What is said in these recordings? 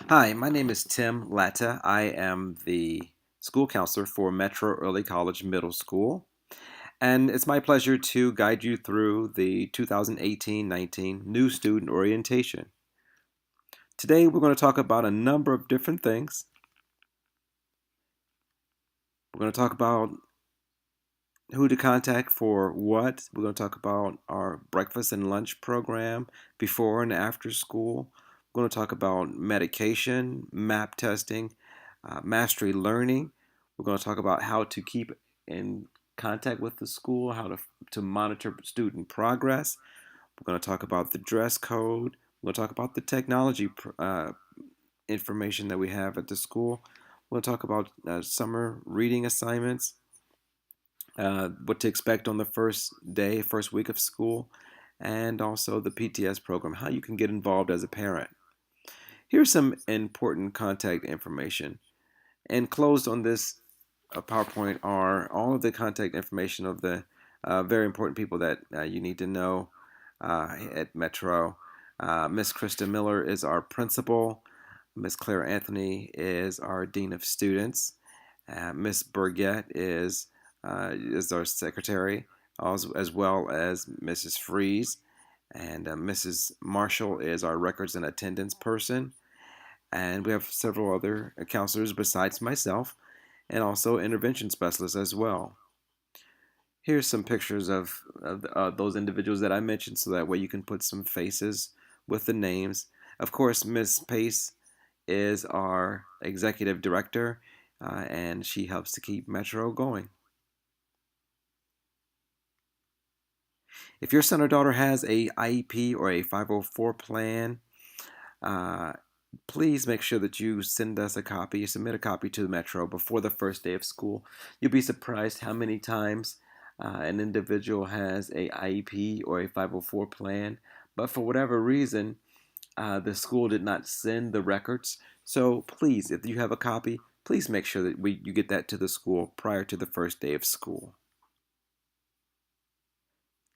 Hi, my name is Tim Latta. I am the school counselor for Metro Early College Middle School, and it's my pleasure to guide you through the 2018-19 new student orientation. Today, we're going to talk about a number of different things. We're going to talk about who to contact for what. We're going to talk about our breakfast and lunch program before and after school. We're going to talk about medication, MAP testing, mastery learning. We're going to talk about how to keep in contact with the school, how to monitor student progress. We're going to talk about the dress code. We're going to talk about the technology information that we have at the school. We're going to talk about summer reading assignments, what to expect on the first day, first week of school, and also the PTS program, how you can get involved as a parent. Here's some important contact information. Enclosed on this PowerPoint are all of the contact information of the very important people that you need to know at Metro. Miss Krista Miller is our principal. Miss Claire Anthony is our dean of students. Miss Burgett is our secretary, as well as Mrs. Freeze. And Mrs. Marshall is our records and attendance person. And we have several other counselors besides myself, and also intervention specialists as well. Here's some pictures of those individuals that I mentioned so that way you can put some faces with the names. Of course, Miss Pace is our executive director, and she helps to keep Metro going. If your son or daughter has a IEP or a 504 plan, uh, please make sure that you send us a copy, you submit a copy to the Metro before the first day of school. You'll be surprised how many times an individual has a IEP or a 504 plan, but for whatever reason, the school did not send the records. So please, if you have a copy, please make sure that you get that to the school prior to the first day of school.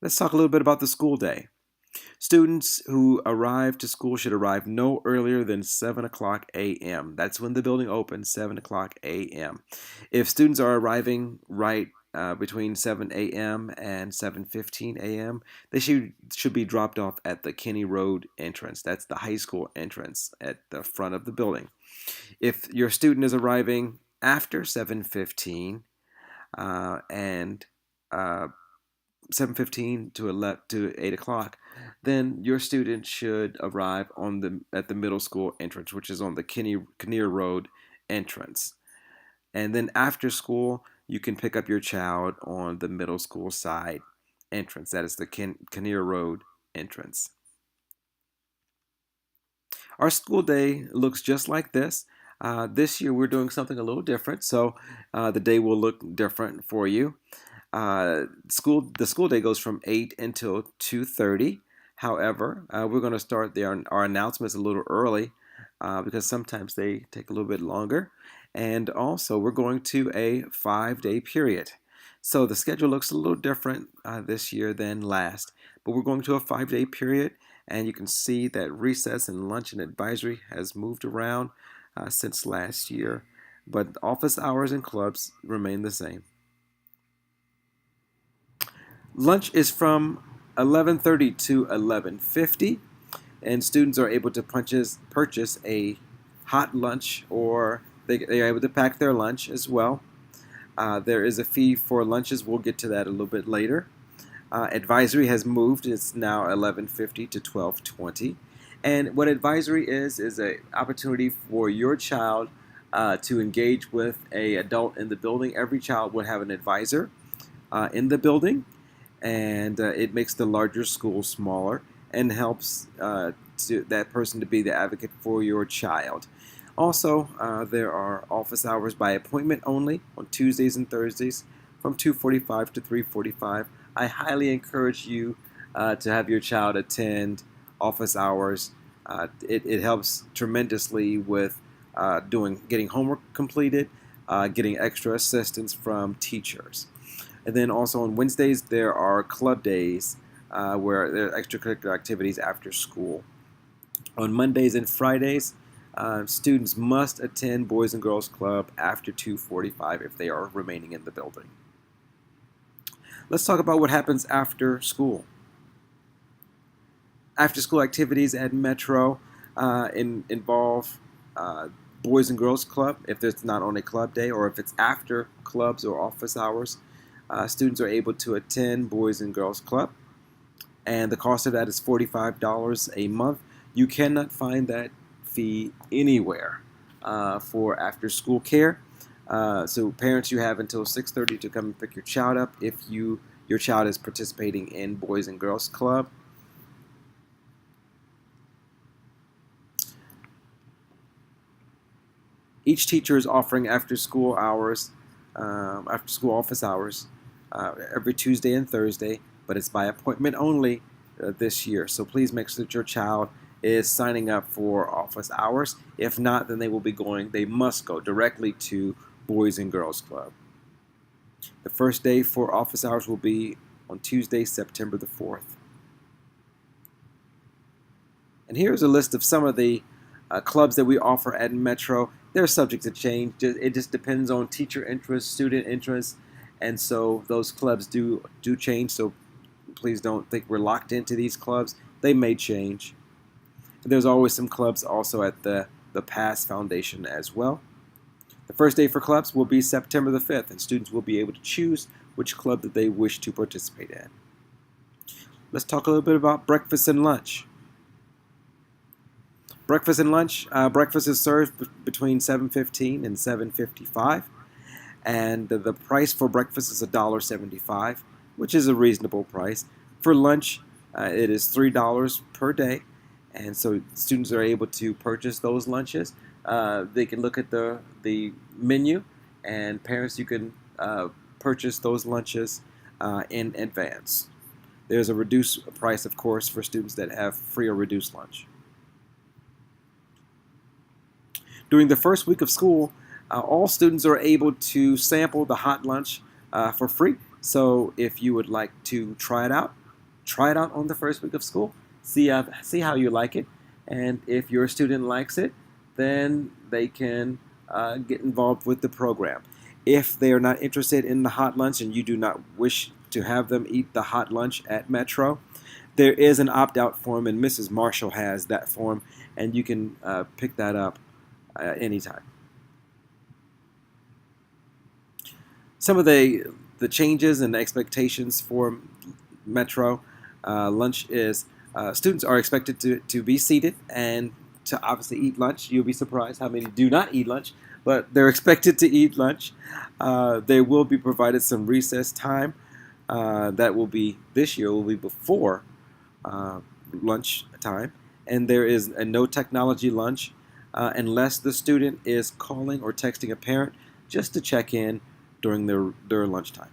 Let's talk a little bit about the school day. Students who arrive to school should arrive no earlier than 7 o'clock a.m. That's when the building opens, 7 o'clock a.m. If students are arriving right between 7 a.m. and 7:15 a.m., they should be dropped off at the Kinney Road entrance. That's the high school entrance at the front of the building. If your student is arriving after 7:15 and 7:15 to 11 to 8 o'clock, then your student should arrive at the middle school entrance, which is on the Kinnear Road entrance. And then after school, you can pick up your child on the middle school side entrance. That is the Kinnear Road entrance. Our school day looks just like this. This year we're doing something a little different, so the day will look different for you. The school day goes from 8 until 2:30. However, we're going to start our announcements a little early because sometimes they take a little bit longer. And also, we're going to a 5-day period. So the schedule looks a little different this year than last, but we're going to a 5-day period, and you can see that recess and lunch and advisory has moved around since last year, but office hours and clubs remain the same. Lunch is from 11:30 to 11:50, and students are able to purchase a hot lunch, or they are able to pack their lunch as well. There is a fee for lunches. We'll get to that a little bit later. Advisory has moved. It's now 11:50 to 12:20. And what advisory is an opportunity for your child to engage with a adult in the building. Every child will have an advisor in the building, and it makes the larger school smaller and helps that person to be the advocate for your child. Also, there are office hours by appointment only on Tuesdays and Thursdays from 2:45 to 3:45. I highly encourage you to have your child attend office hours. It helps tremendously with getting homework completed, getting extra assistance from teachers. And then also on Wednesdays, there are club days where there are extracurricular activities after school. On Mondays and Fridays, Students must attend Boys and Girls Club after 2:45 if they are remaining in the building. Let's talk about what happens after school. After school activities at Metro involve Boys and Girls Club if it's not on a club day, or if it's after clubs or office hours. Students are able to attend Boys and Girls Club, and the cost of that is $45 a month. You cannot find that fee anywhere for after school care. So parents, you have until 6:30 to come and pick your child up if your child is participating in Boys and Girls Club. Each teacher is offering after school hours, after school office hours, every Tuesday and Thursday, but it's by appointment only this year. So please make sure that your child is signing up for office hours. If not, then they must go directly to Boys and Girls Club. The first day for office hours will be on Tuesday, September the 4th. And here's a list of some of the clubs that we offer at Metro. They're subject to change. It just depends on teacher interest, student interest, and so those clubs do change. So please don't think we're locked into these clubs. They may change. There's always some clubs also at the PASS Foundation as well. The first day for clubs will be September the 5th, and students will be able to choose which club that they wish to participate in. Let's talk a little bit about breakfast and lunch. Breakfast and lunch. Breakfast is served between 7:15 and 7:55, and the price for breakfast is $1.75, which is a reasonable price. For lunch, it is $3 per day, and so students are able to purchase those lunches. They can look at the menu, and parents, you can purchase those lunches in advance. There's a reduced price, of course, for students that have free or reduced lunch. During the first week of school, all students are able to sample the hot lunch for free. So if you would like to try it out on the first week of school. See how you like it, and if your student likes it, then they can get involved with the program. If they are not interested in the hot lunch and you do not wish to have them eat the hot lunch at Metro, there is an opt-out form, and Mrs. Marshall has that form, and you can pick that up anytime. Some of the changes and expectations for Metro lunch is students are expected to be seated and to obviously eat lunch. You'll be surprised how many do not eat lunch, but they're expected to eat lunch. They will be provided some recess time. That will be this year will be before lunch time, and there is a no technology lunch unless the student is calling or texting a parent just to check in during their lunchtime.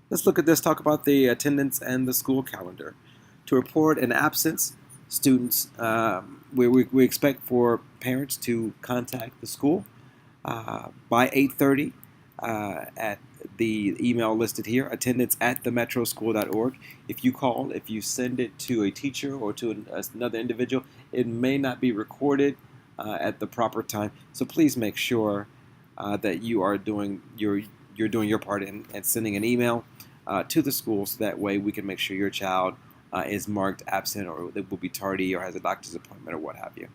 Let's look at this, talk about the attendance and the school calendar. To report an absence, students, we expect for parents to contact the school by 8:30 at the email listed here, attendance@themetroschool.org. If you call, if you send it to a teacher or to another individual, it may not be recorded at the proper time. So please make sure that you are doing your part in sending an email to the school, so that way we can make sure your child is marked absent, or they will be tardy, or has a doctor's appointment, or what have you.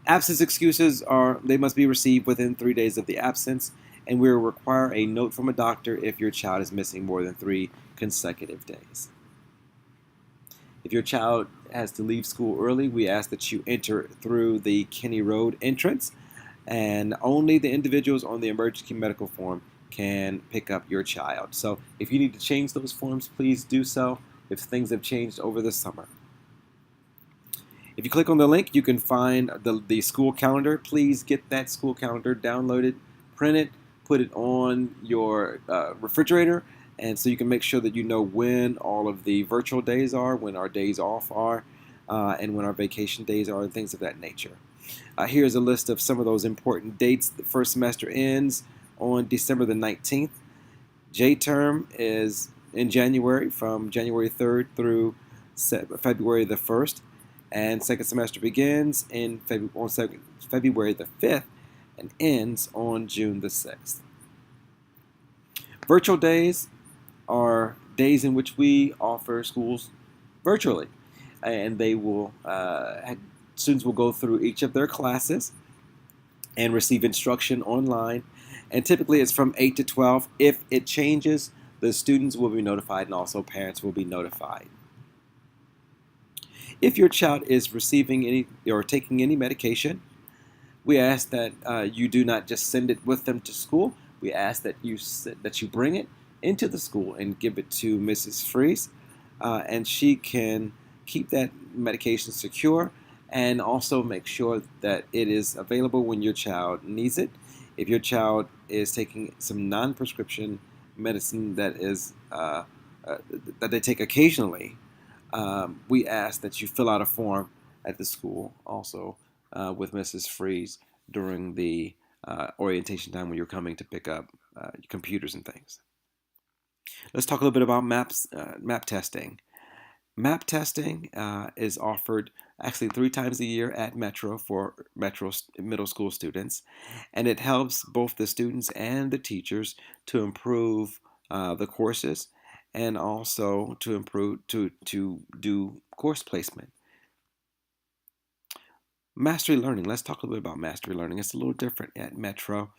Absence excuses they must be received within 3 days of the absence, and we will require a note from a doctor if your child is missing more than 3 consecutive days. If your child has to leave school early, we ask that you enter through the Kinney Road entrance, and only the individuals on the emergency medical form can pick up your child. So if you need to change those forms, please do so if things have changed over the summer. If you click on the link, you can find the school calendar. Please get that school calendar downloaded, print it, put it on your refrigerator, and so you can make sure that you know when all of the virtual days are, when our days off are, and when our vacation days are, and things of that nature. Here's a list of some of those important dates. The first semester ends on December the 19th. J-term is in January, from January 3rd through February the 1st. And second semester begins in February the 5th and ends on June the 6th. Virtual days are days in which we offer schools virtually, and they will students will go through each of their classes and receive instruction online. And typically it's from 8 to 12. If it changes, the students will be notified and also parents will be notified. If your child is receiving any or taking any medication, we ask that you do not just send it with them to school. We ask that you bring it into the school and give it to Mrs. Freeze, and she can keep that medication secure and also make sure that it is available when your child needs it. If your child is taking some non-prescription medicine uh, that they take occasionally, we ask that you fill out a form at the school also with Mrs. Freeze during the orientation time when you're coming to pick up computers and things. Let's talk a little bit about map testing. Map testing is offered actually 3 times a year at Metro for Metro middle school students, and it helps both the students and the teachers to improve the courses and also to improve to do course placement. Mastery learning. Let's talk a little bit about mastery learning. It's a little different at Metro.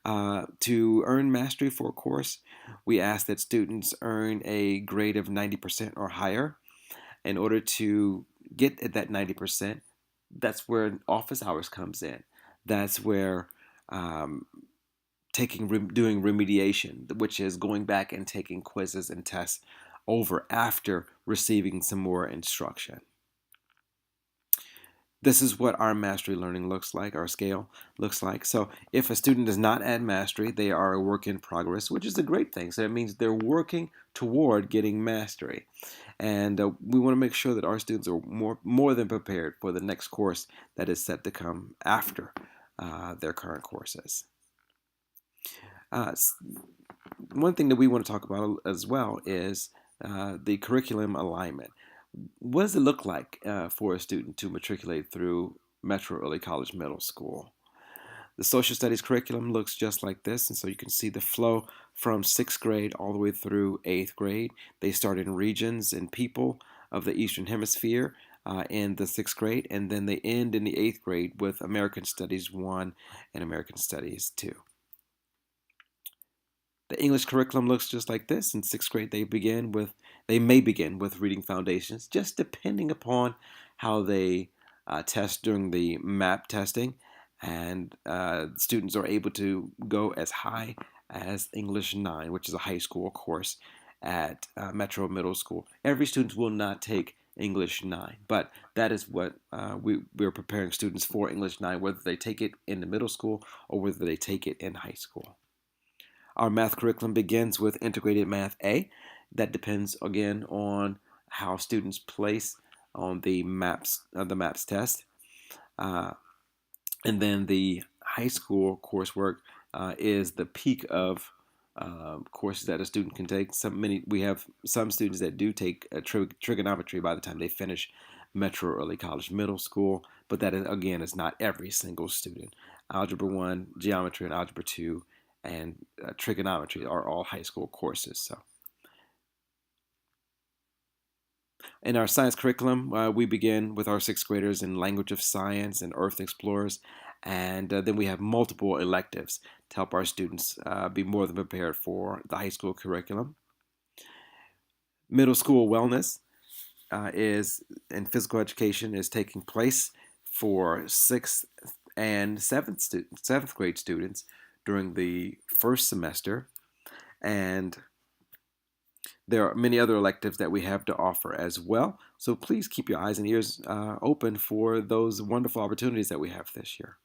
To earn mastery for a course, we ask that students earn a grade of 90% or higher. In order to get at that 90%, that's where office hours comes in. That's where um, doing remediation, which is going back and taking quizzes and tests over after receiving some more instruction. This is what our mastery learning looks like, our scale looks like. So if a student is not at mastery, they are a work in progress, which is a great thing. So it means they're working toward getting mastery. And we want to make sure that our students are more than prepared for the next course that is set to come after their current courses. Uh, One thing that we want to talk about as well is the curriculum alignment. What does it look like for a student to matriculate through Metro Early College Middle School? The social studies curriculum looks just like this, and so you can see the flow from 6th grade all the way through 8th grade. They start in regions and people of the Eastern Hemisphere in the 6th grade, and then they end in the 8th grade with American Studies 1 and American Studies 2. The English curriculum looks just like this. In 6th grade, they may begin with reading foundations, just depending upon how they test during the MAP testing, and students are able to go as high as English 9, which is a high school course at Metro Middle School. Every student will not take English 9, but that is what we're preparing students for English 9, whether they take it in the middle school or whether they take it in high school. Our math curriculum begins with integrated math A. That depends again on how students place on the MAPS test. Uh, and then the high school coursework is the peak of courses that a student can take. We have some students that do take trigonometry by the time they finish Metro Early College Middle School, but that is, again, is not every single student. Algebra 1, Geometry, and Algebra 2 and trigonometry are all high school courses. So, in our science curriculum, we begin with our 6th graders in language of science and earth explorers, and then we have multiple electives to help our students be more than prepared for the high school curriculum. Middle school wellness is in physical education is taking place for 6th and 7th grade students during the first semester, and there are many other electives that we have to offer as well. So please keep your eyes and ears open for those wonderful opportunities that we have this year.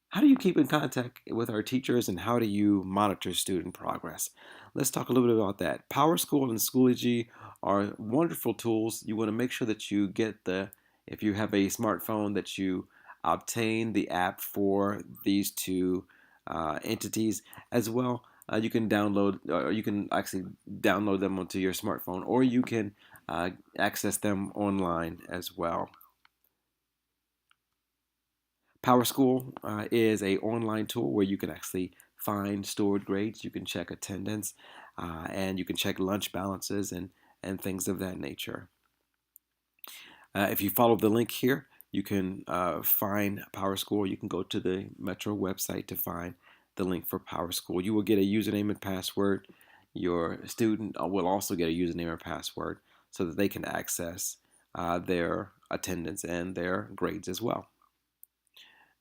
How do you keep in contact with our teachers and how do you monitor student progress? Let's talk a little bit about that. PowerSchool and Schoology are wonderful tools. You want to make sure that you if you have a smartphone, that you obtain the app for these two entities as well. You can actually download them onto your smartphone, or you can access them online as well. PowerSchool is a online tool where you can actually find stored grades, you can check attendance, and you can check lunch balances and things of that nature. If you follow the link here, you can find PowerSchool. You can go to the Metro website to find the link for PowerSchool. You will get a username and password. Your student will also get a username or password so that they can access their attendance and their grades as well.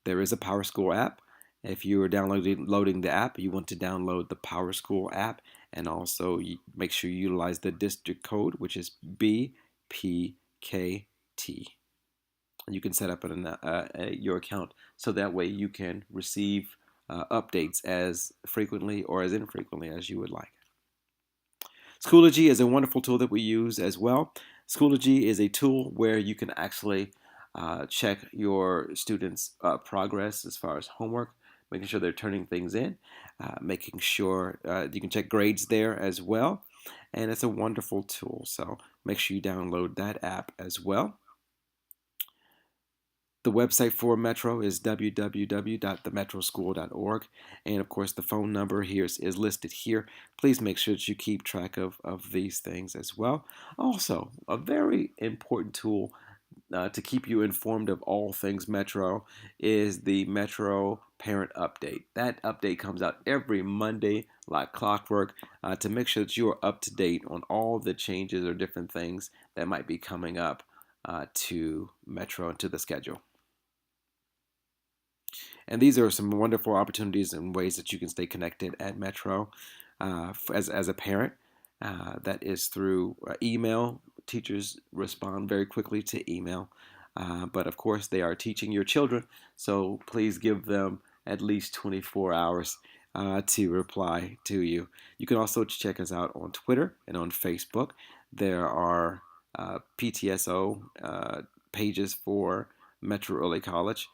There is a PowerSchool app. If you are downloading the app, you want to download the PowerSchool app and also make sure you utilize the district code, which is BPKT. You can set up your account so that way you can receive updates as frequently or as infrequently as you would like. Schoology is a wonderful tool that we use as well. Schoology is a tool where you can actually check your students' progress as far as homework, making sure they're turning things in, making sure you can check grades there as well. And it's a wonderful tool, so make sure you download that app as well. The website for Metro is www.themetroschool.org. And of course, the phone number here is listed here. Please make sure that you keep track of these things as well. Also, a very important tool to keep you informed of all things Metro is the Metro Parent Update. That update comes out every Monday like clockwork to make sure that you are up to date on all the changes or different things that might be coming up to Metro and to the schedule. And these are some wonderful opportunities and ways that you can stay connected at Metro as a parent. That is through email. Teachers respond very quickly to email. But of course, they are teaching your children, so please give them at least 24 hours to reply to you. You can also check us out on Twitter and on Facebook. There are PTSO pages for Metro Early College.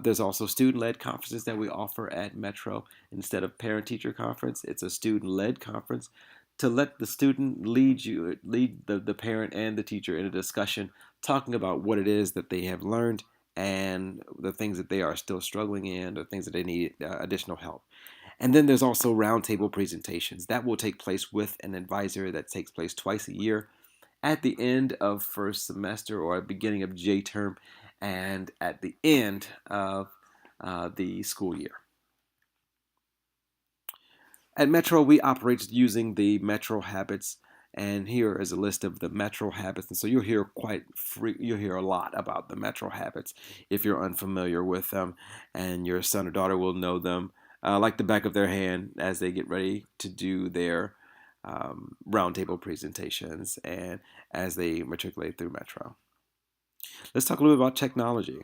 There's also student-led conferences that we offer at Metro. Instead of parent-teacher conference, it's a student-led conference to let the student lead the parent and the teacher in a discussion talking about what it is that they have learned and the things that they are still struggling in or things that they need additional help. And then there's also roundtable presentations. That will take place with an advisor. That takes place twice a year at the end of first semester or at the beginning of J term and at the end of the school year. At Metro, we operate using the Metro habits, and here is a list of the Metro habits. And so you'll hear a lot about the Metro habits if you're unfamiliar with them, and your son or daughter will know them like the back of their hand as they get ready to do their roundtable presentations and as they matriculate through Metro. Let's talk a little bit about technology.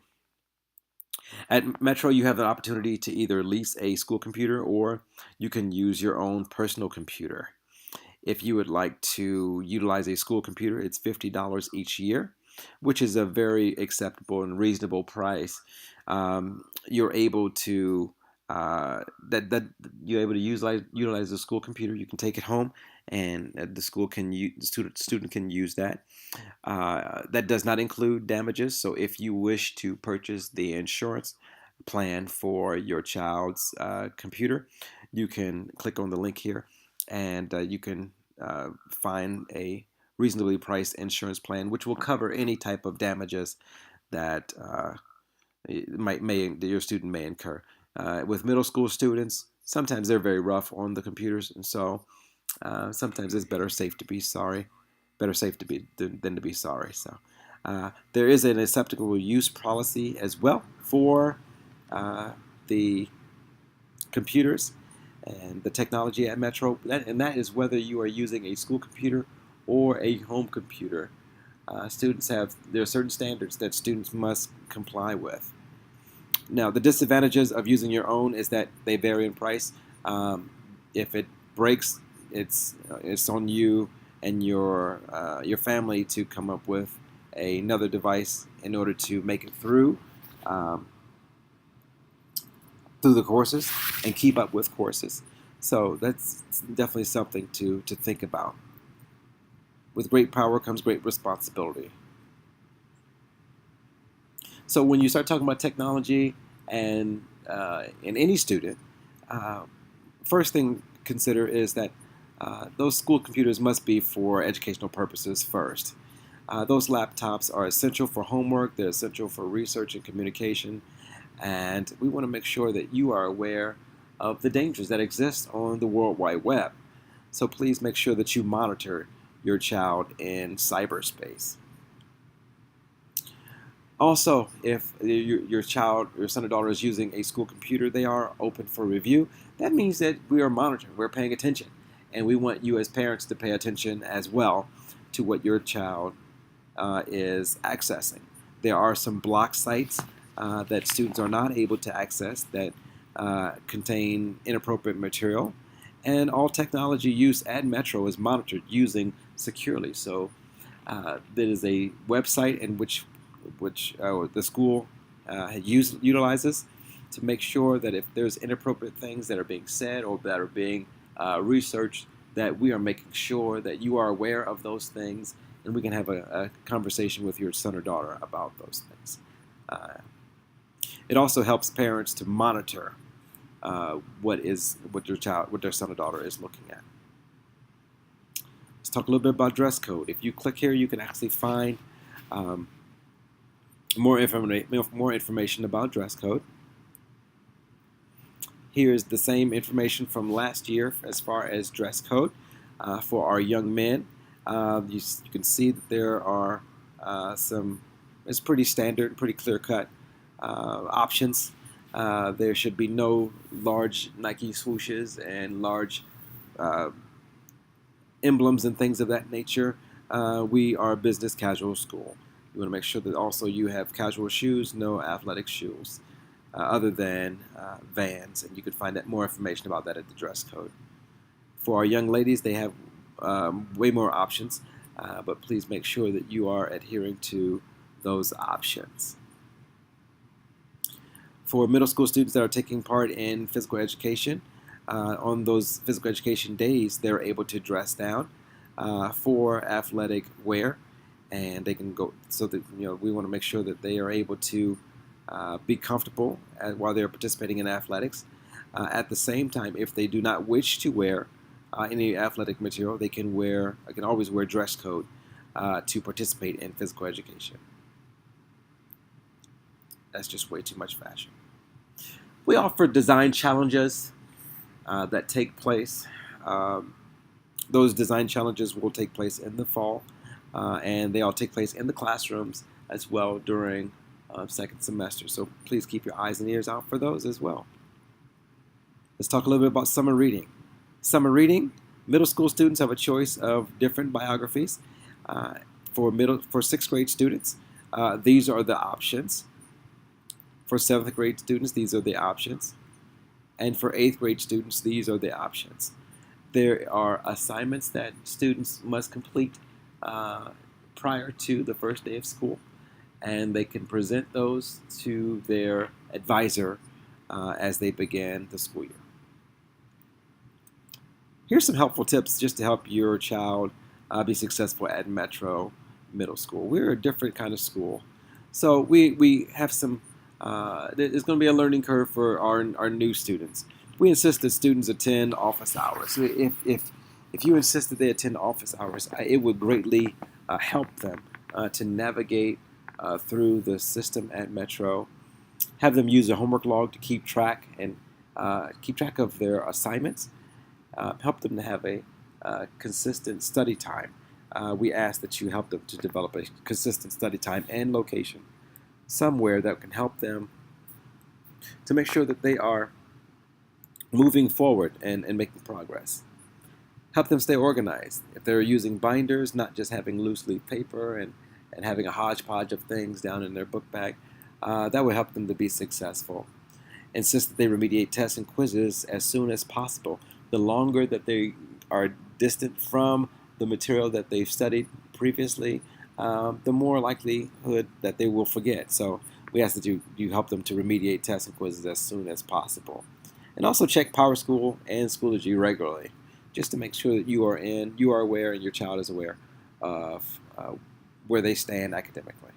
At Metro, you have the opportunity to either lease a school computer or you can use your own personal computer. If you would like to utilize a school computer, it's $50 each year, which is a very acceptable and reasonable price. You're able to you're able to utilize the school computer. You can take it home, and the student can use that. That does not include damages. So if you wish to purchase the insurance plan for your child's computer, you can click on the link here, and you can find a reasonably priced insurance plan, which will cover any type of damages that your student may incur. With middle school students, sometimes they're very rough on the computers, and so sometimes it's better safe to be sorry than to be sorry. So there is an acceptable use policy as well for the computers and the technology at Metro, and that is whether you are using a school computer or a home computer. There are certain standards that students must comply with. Now, the disadvantages of using your own is that they vary in price. If it breaks, it's on you and your family to come up with another device in order to make it through the courses and keep up with courses. So that's definitely something to think about. With great power comes great responsibility. So when you start talking about technology and in any student, uh, first thing to consider is that those school computers must be for educational purposes first. Those laptops are essential for homework, they're essential for research and communication, and we want to make sure that you are aware of the dangers that exist on the World Wide Web. So please make sure that you monitor your child in cyberspace. Also, if your child, your son or daughter is using a school computer, they are open for review. That means that we are monitoring, we're paying attention, and we want you as parents to pay attention as well to what your child is accessing. There are some block sites that students are not able to access that contain inappropriate material, and all technology use at Metro is monitored using securely. So there is a website in which the school utilizes to make sure that if there's inappropriate things that are being said or that are being researched, that we are making sure that you are aware of those things and we can have a conversation with your son or daughter about those things. Uh, it also helps parents to monitor what their son or daughter is looking at. Let's talk a little bit about dress code. If you click here, you can actually find um, more information about dress code. Here's the same information from last year as far as dress code for our young men. You can see that there are it's pretty standard, pretty clear-cut options. There should be no large Nike swooshes and large uh, emblems and things of that nature. We are a business casual school. You want to make sure that also you have casual shoes, no athletic shoes, other than Vans, and you can find out more information about that at the dress code. For our young ladies, they have way more options, but please make sure that you are adhering to those options. For middle school students that are taking part in physical education, on those physical education days, they're able to dress down for athletic wear, and they can go. So that we want to make sure that they are able to be comfortable while they're participating in athletics. At the same time, if they do not wish to wear any athletic material, they can always wear dress code to participate in physical education. That's just way too much fashion. We offer design challenges that take place. Those design challenges will take place in the fall, and they all take place in the classrooms as well during second semester. So please keep your eyes and ears out for those as well. Let's talk a little bit about summer reading. Summer reading, middle school students have a choice of different biographies. For sixth grade students, these are the options. For seventh grade students, these are the options. And for eighth grade students, these are the options. There are assignments that students must complete prior to the first day of school, and they can present those to their advisor as they begin the school year. Here's some helpful tips just to help your child be successful at Metro Middle School. We're a different kind of school, so we have some. There's going to be a learning curve for our new students. We insist that students attend office hours. So if you insist that they attend office hours, it would greatly help them to navigate through the system at Metro. Have them use a homework log to keep track of their assignments. Help them to have a consistent study time. We ask that you help them to develop a consistent study time and location somewhere that can help them to make sure that they are moving forward and making progress. Help them stay organized. If they're using binders, not just having loose leaf paper and having a hodgepodge of things down in their book bag, that would help them to be successful. Insist that they remediate tests and quizzes as soon as possible. The longer that they are distant from the material that they've studied previously, the more likelihood that they will forget. So we ask that you help them to remediate tests and quizzes as soon as possible. And also check PowerSchool and Schoology regularly, just to make sure that you are aware and your child is aware of where they stand academically.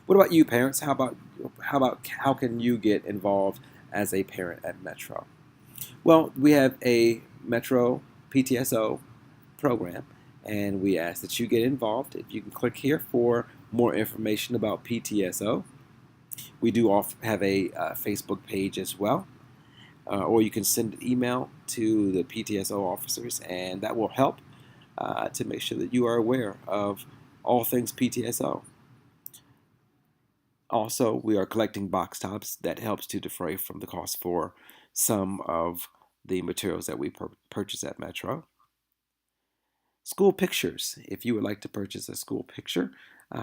What about you, parents? How can you get involved as a parent at Metro? Well, we have a Metro PTSO program, and we ask that you get involved. If you can click here for more information about PTSO, we do have a Facebook page as well, or you can send an email to the PTSO officers, and that will help to make sure that you are aware of all things PTSO. Also, we are collecting box tops that helps to defray from the cost for some of the materials that we purchase at Metro. School pictures. If you would like to purchase a school picture,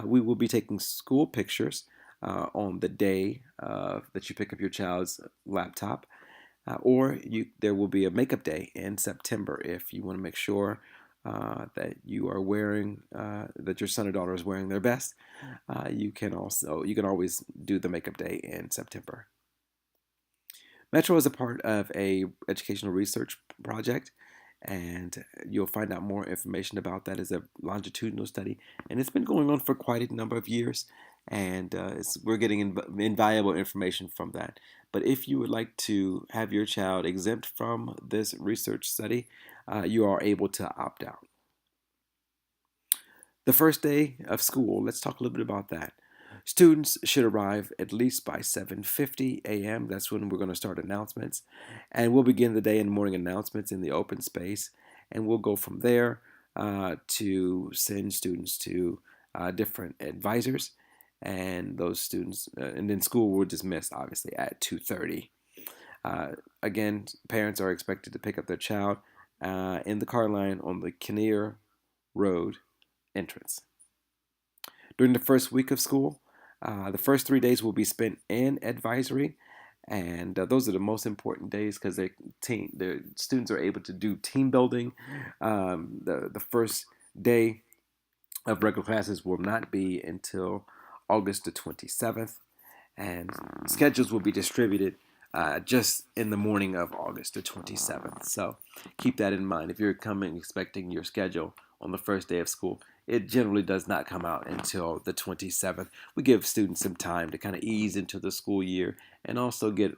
we will be taking school pictures on the day that you pick up your child's laptop, there will be a makeup day in September if you want to make sure that that your son or daughter is wearing their best. You can always do the makeup day in September. Metro is a part of a educational research project, and you'll find out more information about that as a longitudinal study. And it's been going on for quite a number of years, and we're getting invaluable information from that. But if you would like to have your child exempt from this research study, you are able to opt out. The first day of school, let's talk a little bit about that. Students should arrive at least by 7:50 a.m. That's when we're going to start announcements. And we'll begin the day in morning announcements in the open space. And we'll go from there to send students to different advisors. And those students, and then school will dismiss, obviously, at 2:30. Again, parents are expected to pick up their child in the car line on the Kinnear Road entrance. During the first week of school, the first 3 days will be spent in advisory, and those are the most important days because the students are able to do team building. The first day of regular classes will not be until August the 27th, and schedules will be distributed just in the morning of August the 27th. So keep that in mind. If you're coming expecting your schedule on the first day of school, it generally does not come out until the 27th. We give students some time to kind of ease into the school year and also get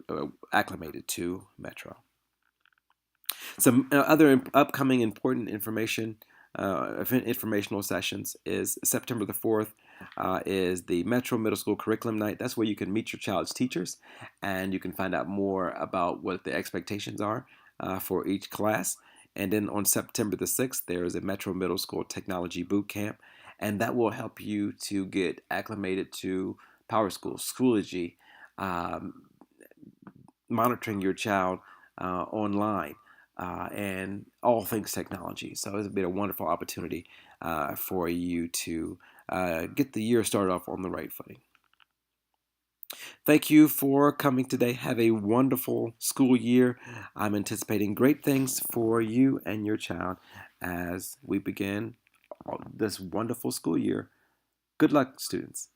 acclimated to Metro. Some other upcoming important informational sessions is September the 4th is the Metro Middle School Curriculum Night. That's where you can meet your child's teachers and you can find out more about what the expectations are for each class. And then on September the 6th, there is a Metro Middle School Technology Boot Camp, and that will help you to get acclimated to Power School, Schoology, monitoring your child online, and all things technology. So it's been a wonderful opportunity for you to get the year started off on the right footing. Thank you for coming today. Have a wonderful school year. I'm anticipating great things for you and your child as we begin this wonderful school year. Good luck, students.